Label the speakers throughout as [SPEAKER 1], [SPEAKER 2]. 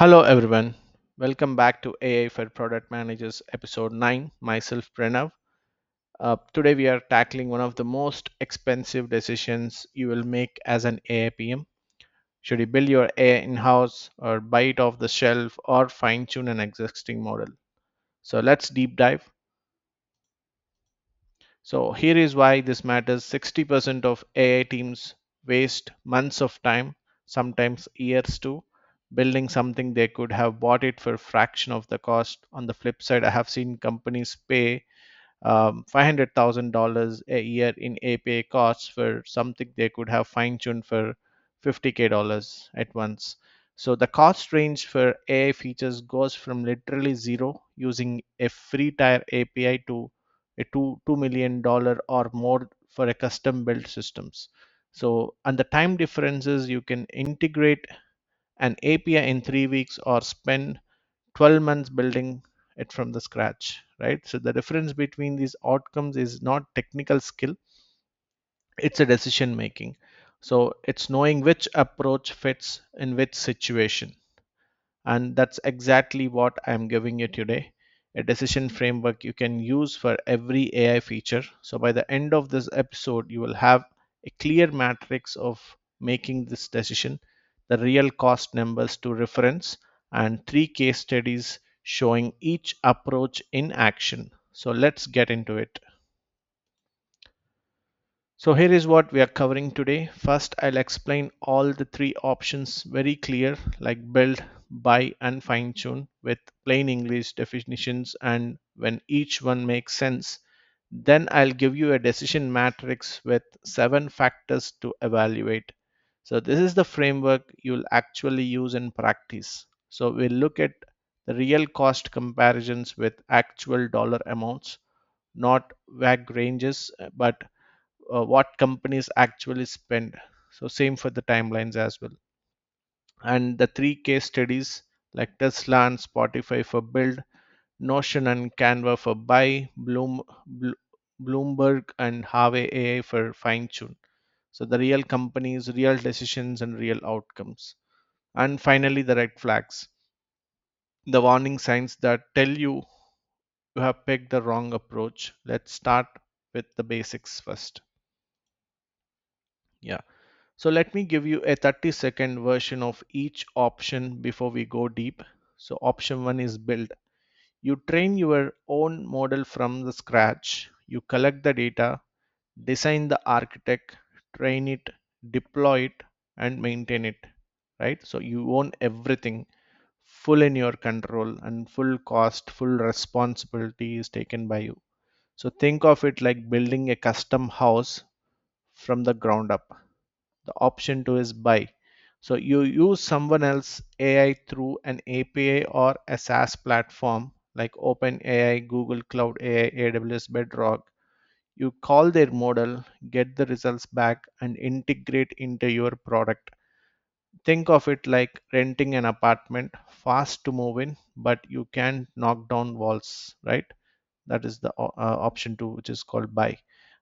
[SPEAKER 1] Hello everyone. Welcome back to AI for Product Managers episode 9. Myself Pranav. Today we are tackling one of the most expensive decisions you will make as an AI PM. Should you build your AI in-house or buy it off the shelf or fine-tune an existing model? So let's deep dive. So here is why this matters. 60% of AI teams waste months of time, sometimes years too, building something they could have bought it for a fraction of the cost. On the flip side, I have seen companies pay $500,000 a year in API costs for something they could have fine-tuned for $50K at once. So the cost range for AI features goes from literally zero using a free tier API to a $2 million or more for a custom built systems. So and the time differences you can integrate an API in 3 weeks or spend 12 months building it from the scratch, right? So the difference between these outcomes is not technical skill, it's a decision making. So it's knowing which approach fits in which situation. And that's exactly what I'm giving you today, a decision framework you can use for every AI feature. So by the end of this episode, you will have a clear matrix of making this decision, the real cost numbers to reference, and 3 case studies showing each approach in action. So let's get into it. So here is what we are covering today. First, I'll explain all the three options very clear, like build, buy, and fine tune with plain English definitions and when each one makes sense. Then I'll give you a decision matrix with 7 factors to evaluate. So this is the framework you'll actually use in practice. So we'll look at the real cost comparisons with actual dollar amounts, not vague ranges, but what companies actually spend. So same for the timelines as well. And the 3 case studies like Tesla and Spotify for build, Notion and Canva for buy, Bloomberg and Harvey AI for fine tune. So the real companies, real decisions, and real outcomes. And finally, the red flags, the warning signs that tell you you have picked the wrong approach. Let's start with the basics first. Yeah. So let me give you a 30-second version of each option before we go deep. So option 1 is build. You train your own model from the scratch. You collect the data, design the architect, train it, deploy it, and maintain it. Right? So you own everything, full in your control, and full cost, full responsibility is taken by you. So think of it like building a custom house from the ground up. The option two is buy. So you use someone else AI through an API or a SaaS platform like OpenAI, Google Cloud AI, AWS Bedrock. You call their model, get the results back, and integrate into your product. Think of it like renting an apartment, fast to move in, but you can knock down walls, right? That is the option two, which is called buy.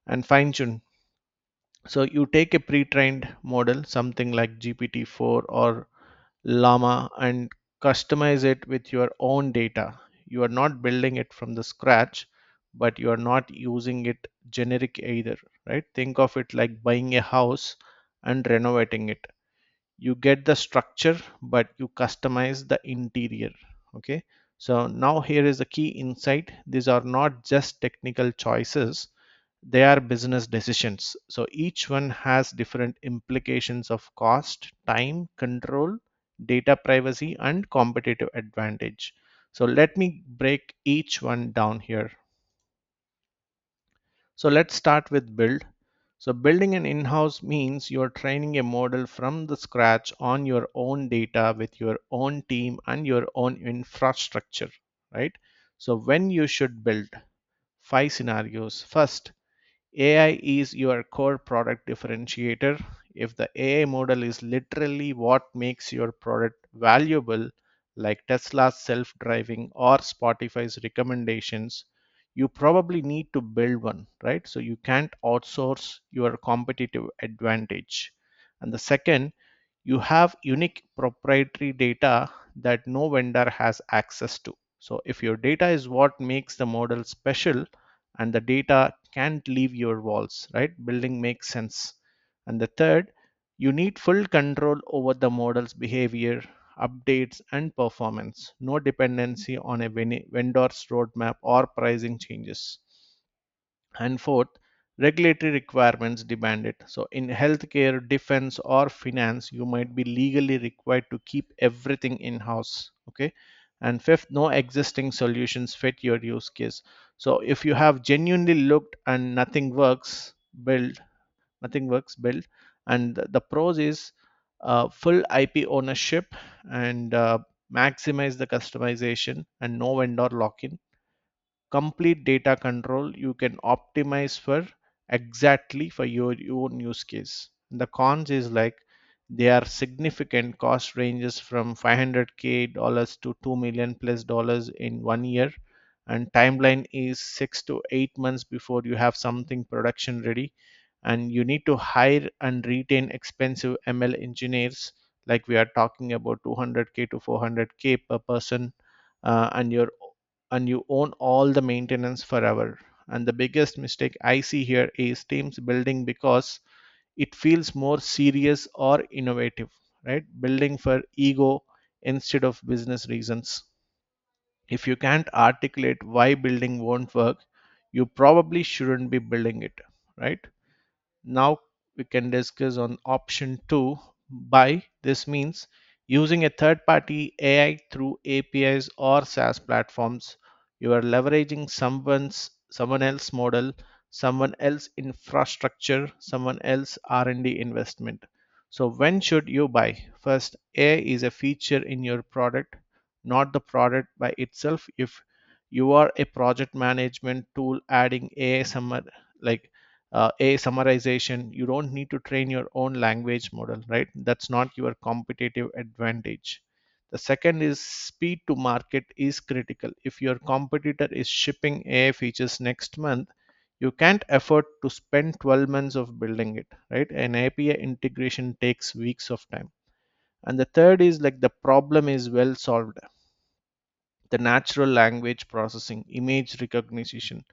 [SPEAKER 1] And fine tune. So you take a pre-trained model, something like GPT-4 or Llama, and customize it with your own data. You are not building it from the scratch, but you are not using it generic either, right? Think of it like buying a house and renovating it. You get the structure, but you customize the interior. Okay. So now here is the key insight. These are not just technical choices, they are business decisions. So each one has different implications of cost, time, control, data privacy, and competitive advantage. So let me break each one down here. So let's start with build. So building an in-house means you're training a model from the scratch on your own data with your own team and your own infrastructure, right? So when you should build 5 scenarios. First, AI is your core product differentiator. If the AI model is literally what makes your product valuable, like Tesla's self driving or Spotify's recommendations, you probably need to build one, right? So you can't outsource your competitive advantage. And the second, you have unique proprietary data that no vendor has access to. So if your data is what makes the model special and the data can't leave your walls, right? Building makes sense. And the third, you need full control over the model's behavior, updates, and performance. No dependency on a vendor's roadmap or pricing changes. And fourth, regulatory requirements demand it. So in healthcare, defense, or finance, you might be legally required to keep everything in house. Okay. And fifth, no existing solutions fit your use case. So if you have genuinely looked and build, build. And the pros is full IP ownership and maximize the customization and no vendor lock-in, complete data control. You can optimize for exactly for your own use case. The cons is like they are significant. Cost ranges from 500k dollars to 2 million plus dollars in 1 year, and timeline is 6 to 8 months before you have something production ready. And you need to hire and retain expensive ML engineers, like we are talking about 200k to 400k per person, and you own all the maintenance forever. And the biggest mistake I see here is teams building because it feels more serious or innovative, right? Building for ego instead of business reasons. If you can't articulate why building won't work, you probably shouldn't be building it, right? Now we can discuss on option 2, buy. This means using a third party AI through APIs or SaaS platforms. You are leveraging someone else model, someone else infrastructure, someone else R&D investment. So when should you buy? First, AI is a feature in your product, not the product by itself. If you are a project management tool, adding AI like a summarization, you don't need to train your own language model, right? That's not your competitive advantage. The second is speed to market is critical. If your competitor is shipping AI features next month, you can't afford to spend 12 months of building it, right? An API integration takes weeks of time. And the third is like the problem is well solved. The natural language processing, image recognition,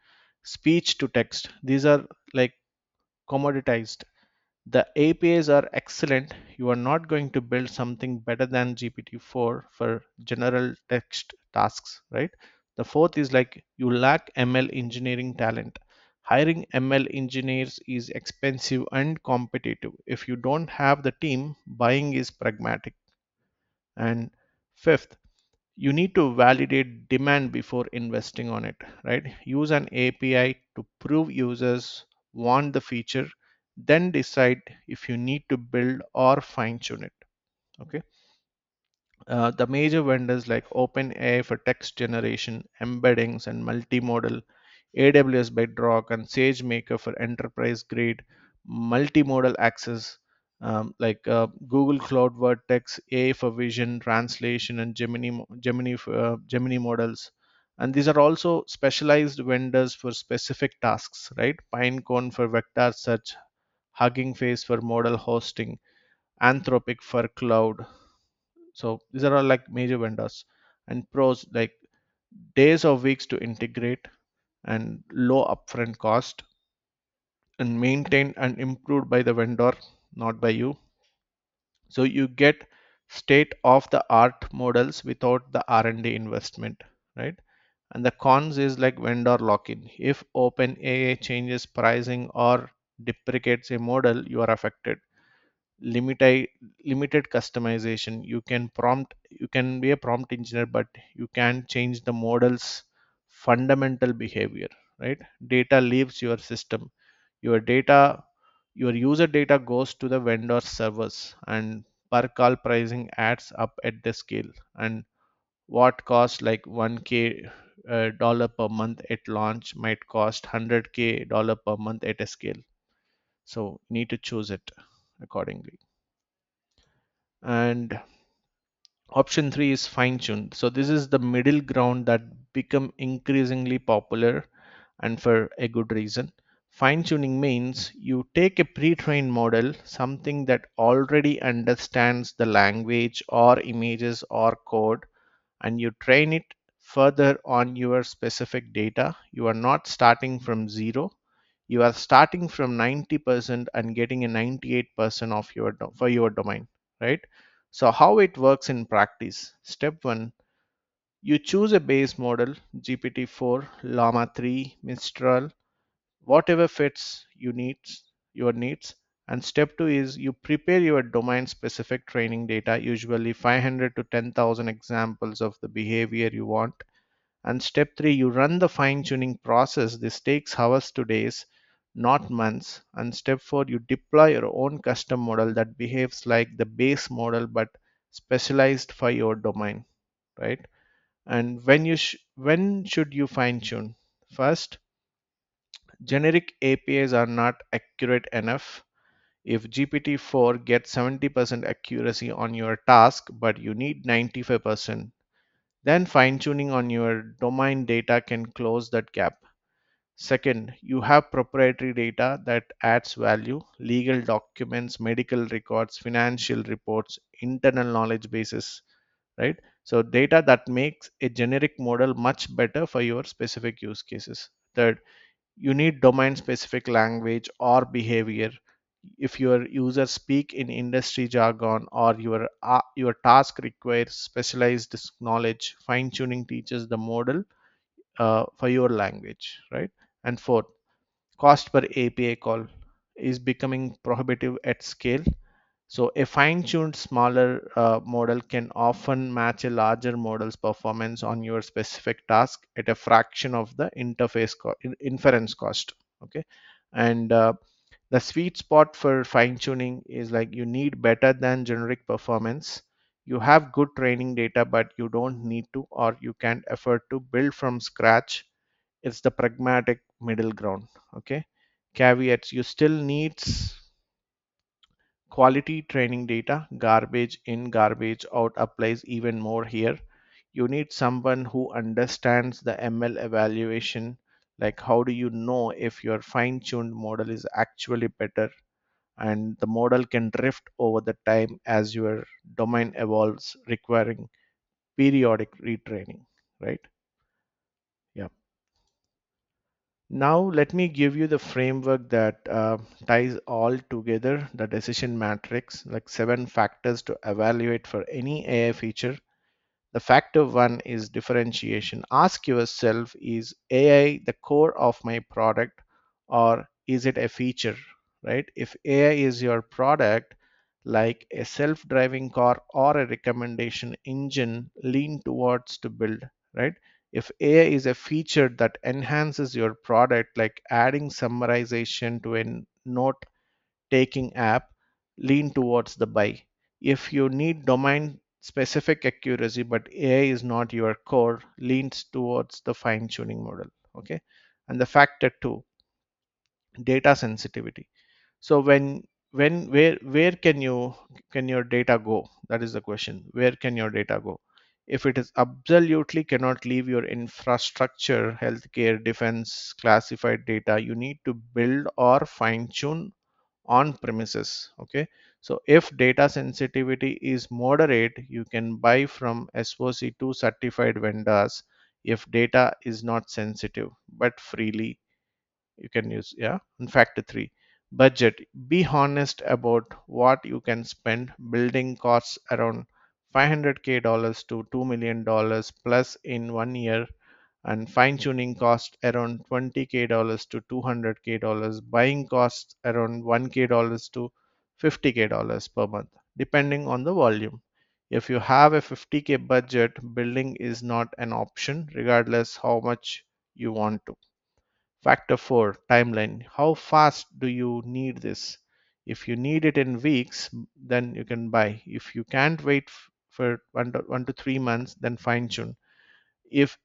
[SPEAKER 1] speech to text, these are like commoditized. The APIs are excellent. You are not going to build something better than GPT-4 for general text tasks, right? The fourth is like you lack ML engineering talent. Hiring ML engineers is expensive and competitive. If you don't have the team, buying is pragmatic. And fifth, you need to validate demand before investing on it, right? Use an API to prove users want the feature, then decide if you need to build or fine tune it. Okay. The major vendors like OpenAI for text generation, embeddings, and multimodal, AWS Bedrock, and SageMaker for enterprise grade multimodal access, Google Cloud Vertex, AI for vision, translation, and Gemini models. And these are also specialized vendors for specific tasks, right? Pinecone for vector search, Hugging Face for model hosting, Anthropic for cloud. So these are all like major vendors. And pros like days or weeks to integrate and low upfront cost, and maintained and improved by the vendor, not by you. So you get state of the art models without the R&D investment, right? And the cons is like vendor lock-in. If OpenAI changes pricing or deprecates a model, you are affected. limited Limited customization. You can be a prompt engineer, but you can change the model's fundamental behavior, right? Data leaves your system. Your data your user data goes to the vendor servers, and per call pricing adds up at the scale. And what costs like 1k dollar per month at launch might cost 100k dollar per month at a scale. So you need to choose it accordingly. And option 3 is fine tuned. So this is the middle ground that become increasingly popular, and for a good reason. Fine tuning means you take a pre trained model, something that already understands the language or images or code, and you train it further on your specific data. You are not starting from zero. You are starting from 90% and getting a 98% of for your domain, right? So how it works in practice. Step 1, you choose a base model, GPT-4, Llama 3, Mistral, whatever fits your needs. And step 2 is you prepare your domain specific training data, usually 500 to 10,000 examples of the behavior you want. And step 3, you run the fine tuning process. This takes hours to days, not months. And step 4, you deploy your own custom model that behaves like the base model but specialized for your domain, right? And when should you fine tune? First, generic APIs are not accurate enough. If GPT-4 gets 70% accuracy on your task, but you need 95%, then fine tuning on your domain data can close that gap. Second, you have proprietary data that adds value, legal documents, medical records, financial reports, internal knowledge bases, right? So, data that makes a generic model much better for your specific use cases. Third, you need domain specific language or behavior. If your users speak in industry jargon or your task requires specialized knowledge, fine tuning teaches the model for your language, right? And fourth, cost per API call is becoming prohibitive at scale. So a fine-tuned smaller model can often match a larger model's performance on your specific task at a fraction of the inference cost. Okay, and the sweet spot for fine-tuning is like you need better than generic performance. You have good training data, but you don't need to or you can't afford to build from scratch. It's the pragmatic middle ground. Okay, caveats: you still needs quality training data. Garbage in, garbage out applies even more here. You need someone who understands the ML evaluation. Like, how do you know if your fine tuned model is actually better? And the model can drift over the time as your domain evolves, requiring periodic retraining, right? Yeah. Now, let me give you the framework that ties all together, the decision matrix, like 7 factors to evaluate for any AI feature. The factor 1 is differentiation. Ask yourself, is AI the core of my product or is it a feature, right? If AI is your product, like a self driving car or a recommendation engine, lean towards to build, right? If AI is a feature that enhances your product, like adding summarization to a note taking app, lean towards the buy. If you need domain specific accuracy but AI is not your core, leans towards the fine tuning model. Okay. And the factor 2, data sensitivity. So where can your data go? That is the question. Where can your data go? If it is absolutely cannot leave your infrastructure, healthcare, defense, classified data, you need to build or fine tune on premises. Okay, so if data sensitivity is moderate, you can buy from SOC2 certified vendors. If data is not sensitive but freely, you can use. Yeah. And factor 3, budget. Be honest about what you can spend. Building costs around $500K to $2 million plus in 1 year, and fine tuning cost around $20K to $200K. Buying costs around $1K to $50K per month, depending on the volume. If you have a 50K budget, building is not an option, regardless how much you want to. Factor 4, timeline. How fast do you need this? If you need it in weeks, then you can buy. If you can't wait for 1 to 3 months, then fine tune. If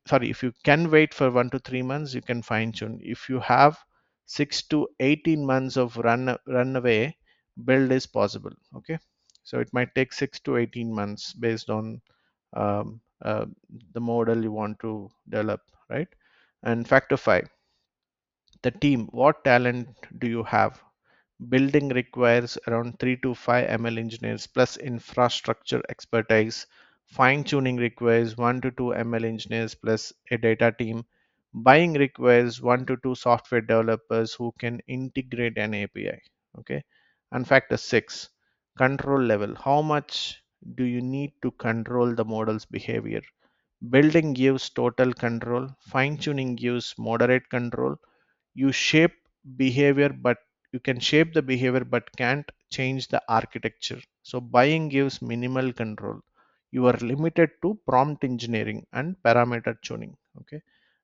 [SPEAKER 1] you can wait for 1 to 3 months, you can fine tune. If you have 6 to 18 months of runaway, build is possible. Okay, so it might take 6 to 18 months based on um, uh, the model you want to develop, right? And factor 5, The team, what talent do you have? Building requires around 3 to 5 ML engineers plus infrastructure expertise. Fine tuning requires 1 to 2 ML engineers plus a data team. Buying requires 1 to 2 software developers who can integrate an API. Okay. And factor 6, control level. How much do you need to control the model's behavior? Building gives total control, fine tuning gives moderate control. You shape behavior, but you can shape the behavior but can't change the architecture. So buying gives minimal control. You are limited to prompt engineering and parameter tuning. Okay.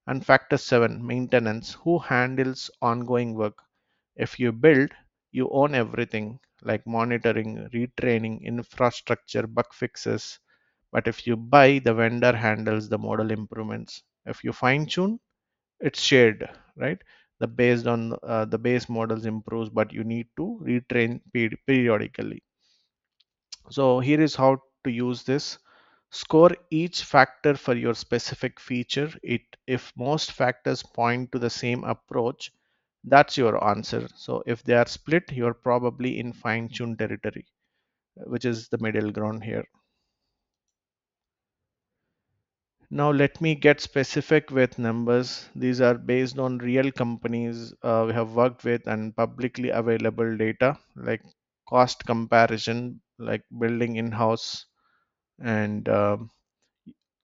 [SPEAKER 1] And factor 7, maintenance. Who handles ongoing work? If you build, you own everything like monitoring, retraining, infrastructure, bug fixes. But if you buy, the vendor handles the model improvements. If you fine tune, it's shared, right? The based on the base models improves, but you need to retrain periodically. So here is how to use this. Score each factor for your specific feature. It if most factors point to the same approach, that's your answer. So if they are split, you're probably in fine tune territory, which is the middle ground here. Now let me get specific with numbers. These are based on real companies we have worked with and publicly available data like cost comparison, like building in-house and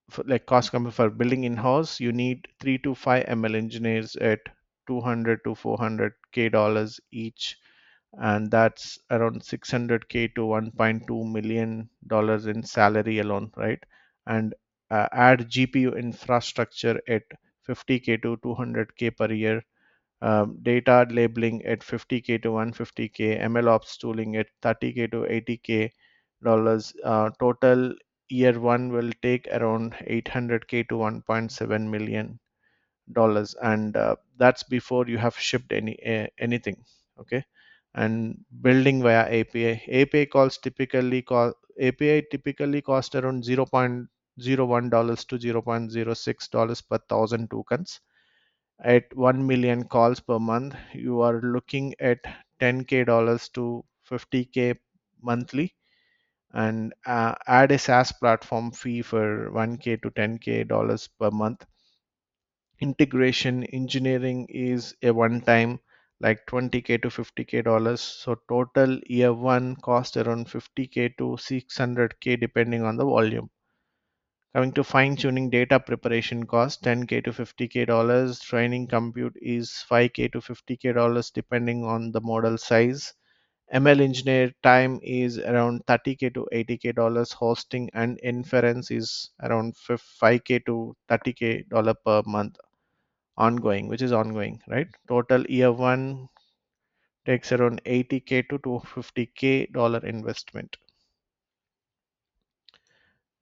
[SPEAKER 1] for building in-house, you need 3 to 5 ML engineers at 200 to 400k dollars each, and that's around 600k to 1.2 million dollars in salary alone, right? And add GPU infrastructure at 50k to 200k per year, data labeling at 50k to 150k, MLOps tooling at 30k to 80k dollars. Total year one will take around 800k to 1.7 million dollars, and that's before you have shipped anything. Okay. And building via API calls typically cost API typically cost around $0.01 to $0.06 per thousand tokens. At 1 million calls per month, you are looking at 10k dollars to 50k monthly. And add a SaaS platform fee for 1k to 10k dollars per month. Integration engineering is a one time, like 20k to 50k dollars. So total year one cost around 50k to 600k depending on the volume. Coming to fine tuning, data preparation cost 10k to 50k dollars. Training compute is 5k to 50k dollars depending on the model size. ML engineer time is around 30k to 80k dollars. Hosting and inference is around 5k to 30k dollar per month. Ongoing, which is ongoing, right? Total year one takes around 80k to 250k dollar investment.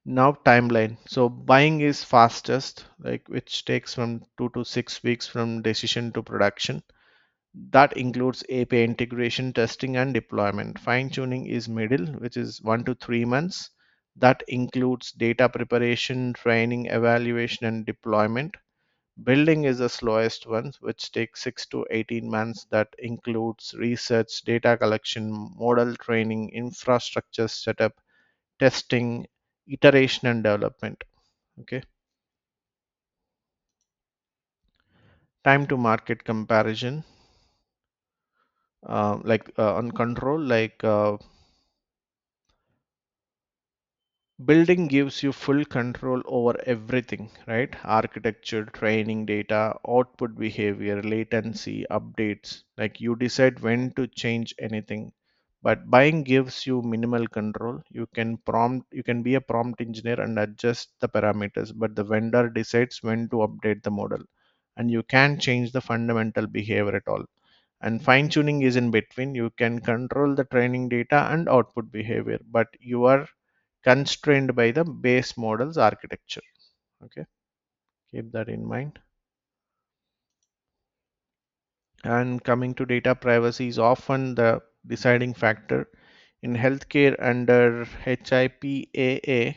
[SPEAKER 1] Now timeline. So buying is fastest, like which takes from 2 to 6 weeks from decision to production. That includes API integration, testing, and deployment. Fine tuning is middle, which is 1 to 3 months. That includes data preparation, training, evaluation, and deployment. Building is the slowest one, which takes 6 to 18 months. That includes research, data collection, model training, infrastructure setup, testing, iteration, and development. Okay. Time to market comparison, on control, building gives you full control over everything, right? Architecture, training data, output behavior, latency, updates. Like you decide when to change anything. But buying gives you minimal control. You can be a prompt engineer and adjust the parameters, but the vendor decides when to update the model. And you can't change the fundamental behavior at all. And fine tuning is in between. You can control the training data and output behavior, but you are constrained by the base model's architecture. Okay, keep that in mind. And coming to data privacy is often the deciding factor in healthcare under HIPAA.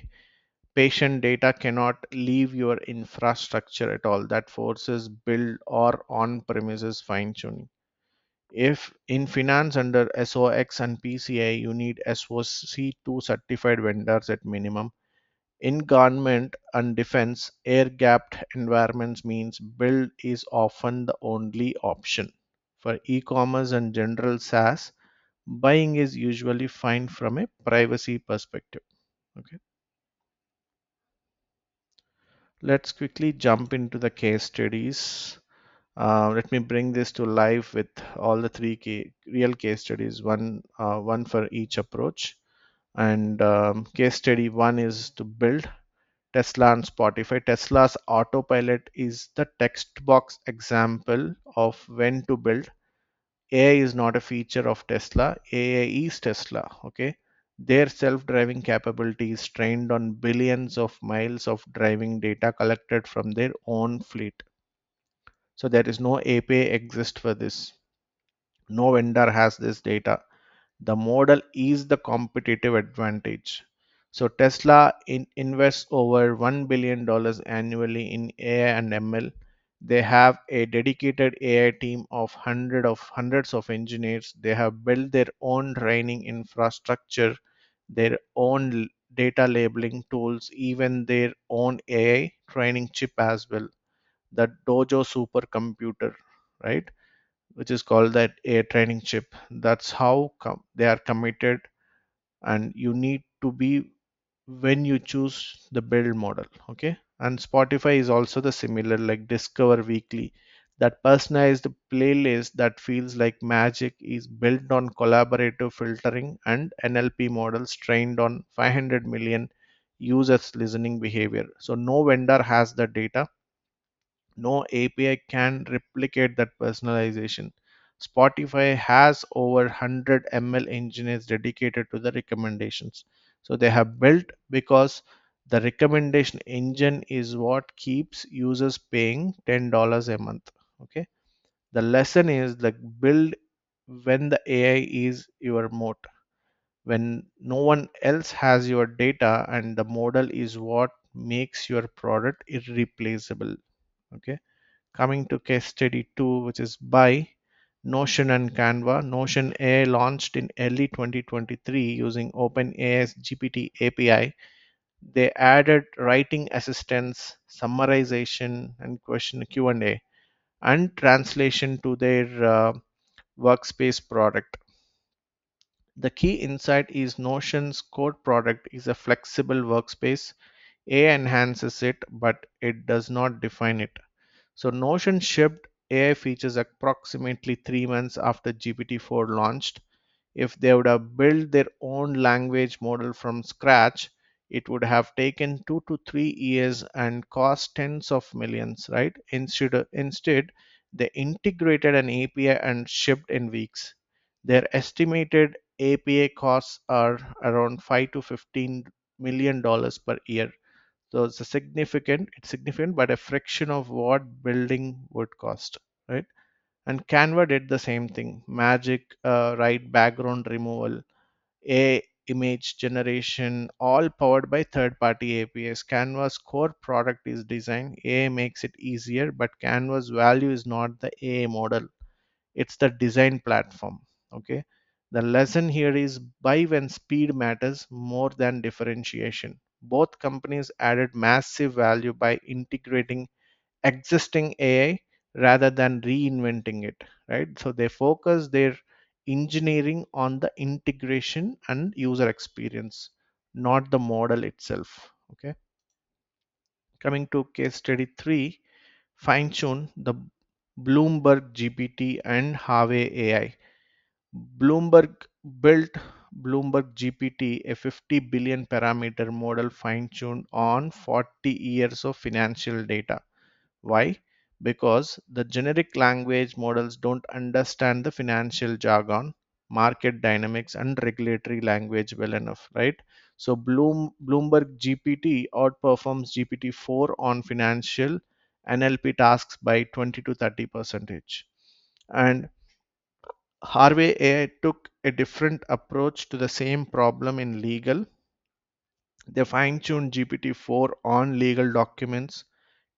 [SPEAKER 1] Patient data cannot leave your infrastructure at all. That forces build or on premises fine tuning. If in finance under SOX and PCI, you need SOC2 certified vendors at minimum. In government and defense, air gapped environments means build is often the only option. For e commerce and general SaaS, buying is usually fine from a privacy perspective. Okay. Let's quickly jump into the case studies. Let me bring this to life with all the real case studies, one for each approach. And case study one is to build Tesla and Spotify. Tesla's autopilot is the text box example of when to build. AI is not a feature of Tesla. AI is Tesla. Okay. Their self-driving capability is trained on billions of miles of driving data collected from their own fleet. So there is no API exist for this. No vendor has this data. The model is the competitive advantage. So Tesla invests over $1 billion annually in AI and ML. They have a dedicated AI team of hundreds of engineers. They have built their own training infrastructure, their own data labeling tools, even their own AI training chip as well. The Dojo supercomputer, right? Which is called that a training chip. That's how they are committed, and you need to be when you choose the build model. Okay. And Spotify is also the similar, like Discover Weekly. That personalized playlist that feels like magic is built on collaborative filtering and NLP models trained on 500 million users listening behavior. So no vendor has the data. No API can replicate that personalization. Spotify has over 100 ML engineers dedicated to the recommendations. So they have built because the recommendation engine is what keeps users paying $10 a month. Okay. The lesson is like build when the AI is your moat, when no one else has your data, and the model is what makes your product irreplaceable. Okay. Coming to case study 2, which is by Notion and Canva. Notion AI launched in early 2023 using OpenAI's GPT API. They added writing assistance, summarization, and question Q&A, and translation to their workspace product. The key insight is Notion's core product is a flexible workspace. AI enhances it, but it does not define it. So Notion shipped AI features approximately 3 months after GPT-4 launched. If they would have built their own language model from scratch, it would have taken 2 to 3 years and cost tens of millions, right? Instead, they integrated an API and shipped in weeks. Their estimated API costs are around 5 to $15 million per year. So it's significant, but a fraction of what building would cost, right? And Canva did the same thing. Magic, right, background removal, a image generation, all powered by third-party APIs. Canva's core product is design. AI makes it easier, but Canva's value is not the AI model. It's the design platform. Okay. The lesson here is buy when speed matters more than differentiation. Both companies added massive value by integrating existing AI rather than reinventing it, right? So they focus their engineering on the integration and user experience, not the model itself. Okay. Coming to case study 3, fine tune the Bloomberg GPT and Harvey AI. Bloomberg built Bloomberg GPT, a 50 billion parameter model fine tuned on 40 years of financial data. Why? Because the generic language models don't understand the financial jargon, market dynamics, and regulatory language well enough, right? So Bloomberg GPT outperforms GPT-4 on financial NLP tasks by 20 to 30 percentage. And Harvey AI took a different approach to the same problem in legal. They fine tuned GPT-4 on legal documents,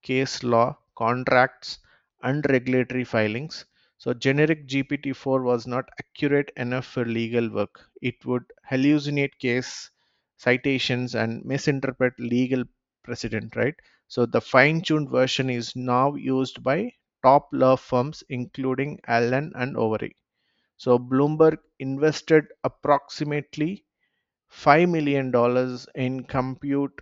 [SPEAKER 1] case law, contracts, and regulatory filings. So, generic GPT-4 was not accurate enough for legal work. It would hallucinate case citations and misinterpret legal precedent, right? So, the fine tuned version is now used by top law firms, including Allen and Overy. So, Bloomberg invested approximately $5 million in compute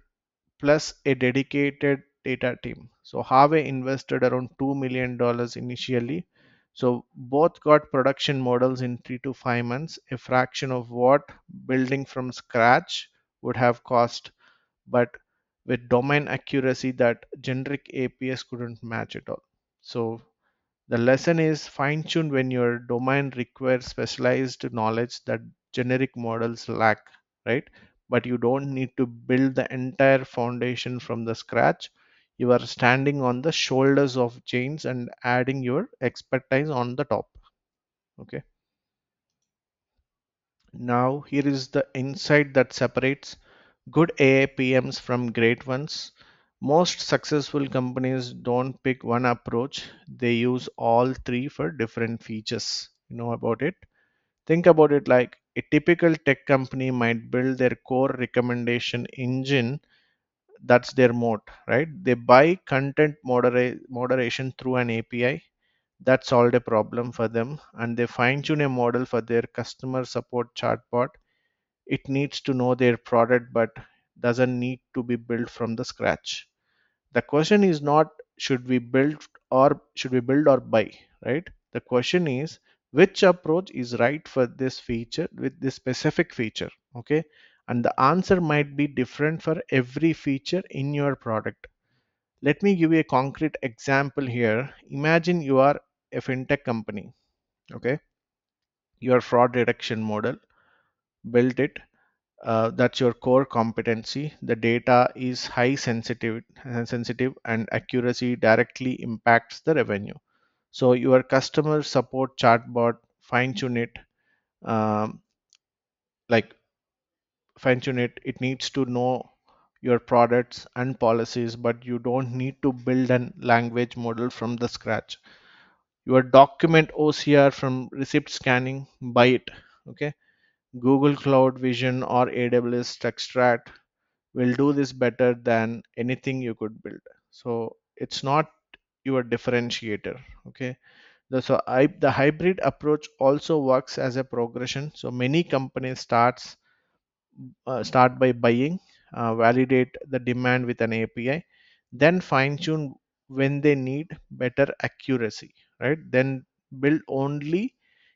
[SPEAKER 1] plus a dedicated data team. So Harvey invested around $2 million initially. So both got production models in 3 to 5 months, a fraction of what building from scratch would have cost, but with domain accuracy that generic APIs couldn't match at all. So the lesson is fine tuned when your domain requires specialized knowledge that generic models lack, right? But you don't need to build the entire foundation from the scratch. You are standing on the shoulders of giants and adding your expertise on the top. Okay. Now, here is the insight that separates good AI PMs from great ones. Most successful companies don't pick one approach, they use all three for different features. You know about it? Think about it like a typical tech company might build their core recommendation engine, that's their moat, right? They buy content moderation through an API that solved a problem for them, and they fine tune a model for their customer support chatbot. It needs to know their product but doesn't need to be built from the scratch. The question is not should we build or buy, right? The question is which approach is right for this feature with this specific feature. Okay, and the answer might be different for every feature in your product. Let me give you a concrete example here. Imagine you are a fintech company. Okay, your fraud detection model, build it. That's your core competency. The data is sensitive, and accuracy directly impacts the revenue. So your customer support chatbot, fine tune it, um, like fine tune it. It needs to know your products and policies, but you don't need to build a language model from the scratch. Your document OCR from receipt scanning, buy it. Okay, Google Cloud Vision or AWS Extract will do this better than anything you could build. So it's not your differentiator. Okay. The hybrid approach also works as a progression. So many companies start by buying, validate the demand with an API, then fine tune when they need better accuracy, right? Then build only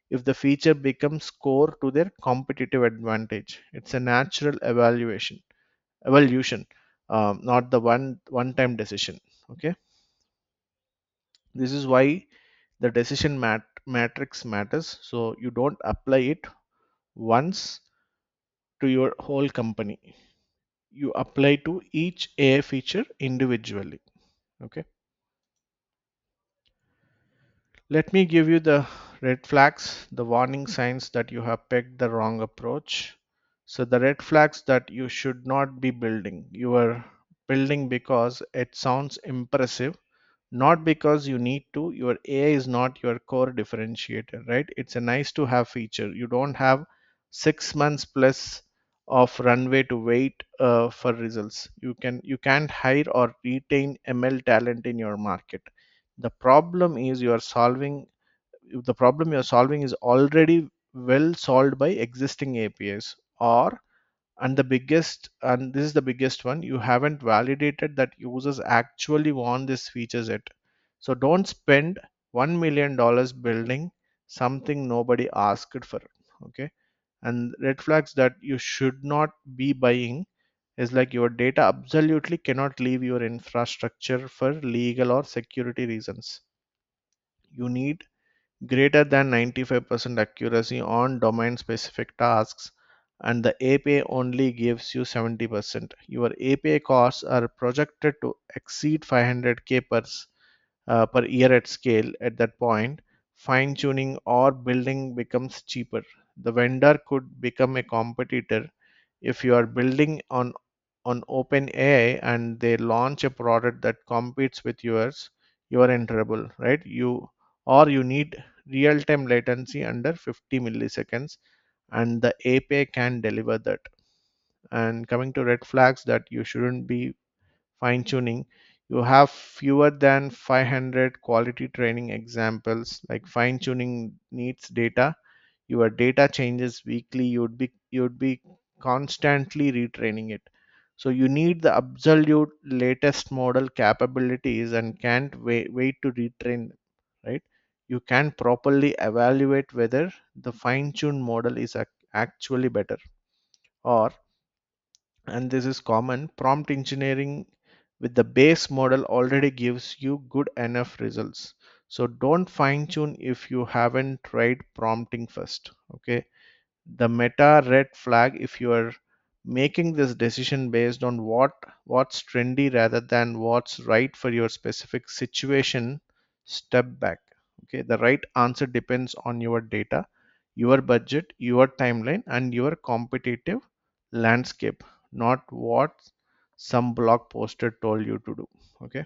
[SPEAKER 1] if the feature becomes core to their competitive advantage. It's a natural evolution, not the one time decision. Okay, this is why the matrix matters. So you don't apply it once to your whole company, you apply to each AI feature individually. Okay, let me give you the red flags, the warning signs that you have picked the wrong approach. So the red flags that you should not be building, you are building because it sounds impressive, not because you need to. Your AI is not your core differentiator, right? It's a nice to have feature. You don't have 6 months plus of runway to wait for results. You can't hire or retain ML talent in your market. The problem is you are solving the problem you're solving is already well solved by existing APIs, or and this is the biggest one, you haven't validated that users actually want these features yet. So don't spend $1 million building something nobody asked for. Okay, and red flags that you should not be buying is like your data absolutely cannot leave your infrastructure for legal or security reasons. You need greater than 95% accuracy on domain specific tasks, and the API only gives you 70%. Your API costs are projected to exceed 500K per year at scale. At that point, fine tuning or building becomes cheaper. The vendor could become a competitor if you are building on on OpenAI and they launch a product that competes with yours, you are in trouble, right? You need real-time latency under 50 milliseconds, and the API can deliver that. And coming to red flags that you shouldn't be fine tuning, you have fewer than 500 quality training examples. Like fine tuning needs data, your data changes weekly, you'd be constantly retraining it. So you need the absolute latest model capabilities and can't wait to retrain them, right? You can properly evaluate whether the fine tuned model is actually better, or, and this is common, prompt engineering with the base model already gives you good enough results. So don't fine tune if you haven't tried prompting first. Okay, the meta red flag, if you are making this decision based on what's trendy rather than what's right for your specific situation, step back. Okay, the right answer depends on your data, your budget, your timeline, and your competitive landscape, not what some blog poster told you to do. Okay,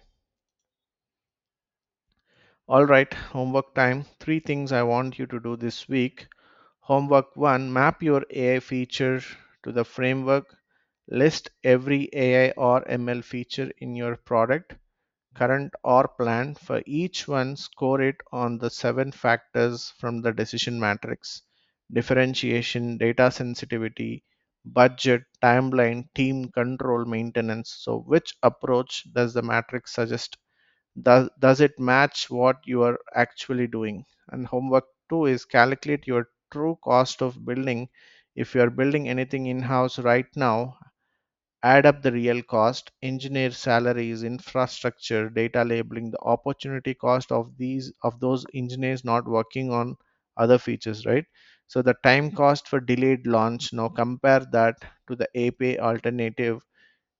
[SPEAKER 1] all right, homework time. Three things I want you to do this week. Homework 1, map your AI feature to the framework. List every AI or ML feature in your product, current or planned. For each one, score it on the 7 factors from the decision matrix: differentiation, data sensitivity, budget, timeline, team control, maintenance. So, which approach does the matrix suggest? Does it match what you are actually doing? And homework 2 is calculate your true cost of building. If you are building anything in house right now, add up the real cost: engineer salaries, infrastructure, data labeling, the opportunity cost of those engineers not working on other features, right? So the time cost for delayed launch, now compare that to the API alternative.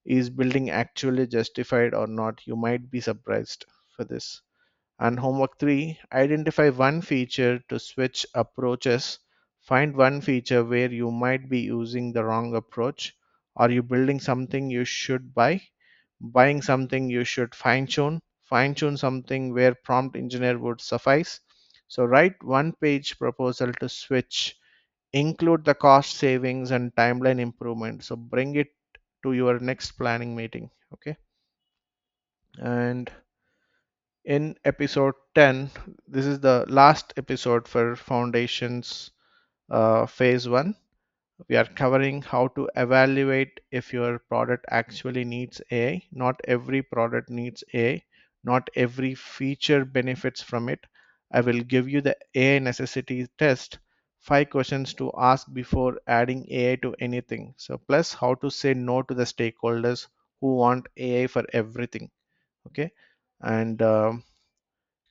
[SPEAKER 1] Is building actually justified or not? You might be surprised for this. And homework 3, identify one feature to switch approaches. Find one feature where you might be using the wrong approach. Are you building something you should buy? Buying something you should fine tune? Fine tune something where prompt engineer would suffice? So write one page proposal to switch. Include the cost savings and timeline improvement. So bring it to your next planning meeting. Okay. And in episode 10, this is the last episode for Foundations phase 1. We are covering how to evaluate if your product actually needs AI. Not every product needs AI, not every feature benefits from it. I will give you the AI necessity test, 5 questions to ask before adding AI to anything. So, plus how to say no to the stakeholders who want AI for everything. Okay, and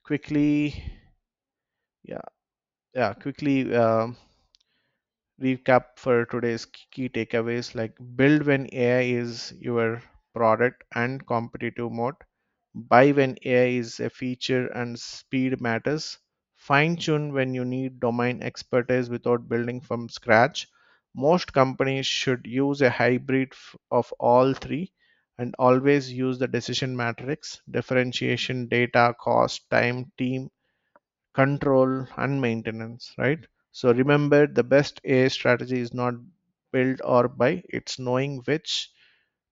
[SPEAKER 1] quickly, yeah, quickly. Recap for today's key takeaways: like build when AI is your product and competitive mode, buy when AI is a feature and speed matters, fine tune when you need domain expertise without building from scratch. Most companies should use a hybrid of all three, and always use the decision matrix: differentiation, data, cost, time, team control, and maintenance, right? So remember, the best AI strategy is not build or buy, it's knowing which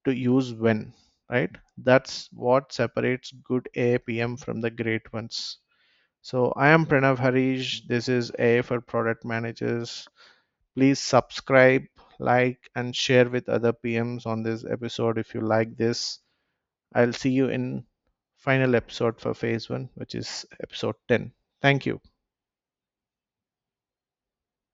[SPEAKER 1] to use when, right? That's what separates good AI PM from the great ones. So I am Pranav Harish. This is AI for Product Managers. Please subscribe, like, and share with other PMs on this episode if you like this. I'll see you in final episode for phase 1, which is episode 10. Thank you.